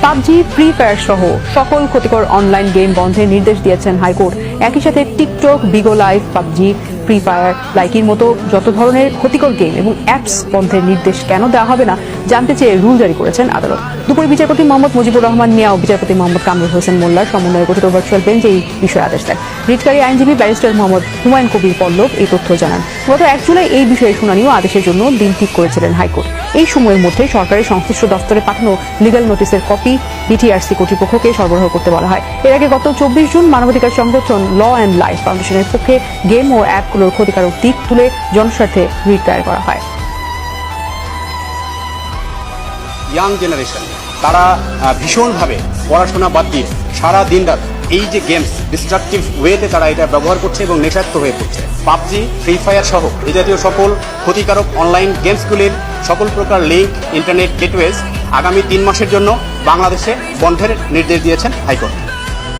PUBG, free fire সহ সকল ক্ষতিকর অনলাইন গেম বন্ধের নির্দেশ দিয়েছেন হাইকোর্ট। একই সাথে TikTok, Bigo live, PUBG, free fire, লাইকির মতো যত ধরনের ক্ষতিকর গেম এবং অ্যাপস বন্ধের নির্দেশ কেন দেওয়া হবে না জানতে চেয়ে রুল জারি করেছেন আদালত। দুপুরে বিচারপতি মোহাম্মদ মুজিবুর রহমান মিয়া ও বিচারপতি মোহাম্মদ কামরুল হোসেন মোল্লার সমন্বয়ে গঠিত ভার্চুয়াল বেঞ্চ এই বিষয়ে আদেশ দেন। রিটকারী আইনজীবী ব্যারিস্টার মোহাম্মদ হুমায়ুন কবির পল্লব এই তথ্য জানান। গত 1 জুলাই এই বিষয়ে শুনানি ও আদেশের জন্য দিন ঠিক করেছিলেন হাইকোর্ট। এই সময়ের মধ্যে সরকারি সংশ্লিষ্ট দফতরে পাঠানো লিগ্যাল নোটিসের কপি বিটিআরসি কর্তৃপক্ষকে সরবরাহ করতে বলা হয়। এর আগে গত 24 জুন মানবাধিকার সংগঠন ল অ্যান্ড লাইফ ফাউন্ডেশনের পক্ষে গেম ও অ্যাপগুলোর ক্ষতিকারক দিক তুলে জনস্বার্থে রিট দায়ের করা হয়। ইয়াং জেনারেশন তারা ভীষণভাবে পড়াশোনা বাদ দিয়ে সারা দিন রাত এই যে গেমস ডিস্ট্রাকটিভ ওয়েতে তারা এটা ব্যবহার করছে এবং নেশাক্ত হয়ে পড়ছে। পাবজি, ফ্রি ফায়ার সহ এই জাতীয় সকল ক্ষতিকারক অনলাইন গেমসগুলির সকল প্রকার লিঙ্ক, ইন্টারনেট গেটওয়েজ আগামী 3 মাসের জন্য বাংলাদেশে বন্ধের নির্দেশ দিয়েছেন হাইকোর্ট।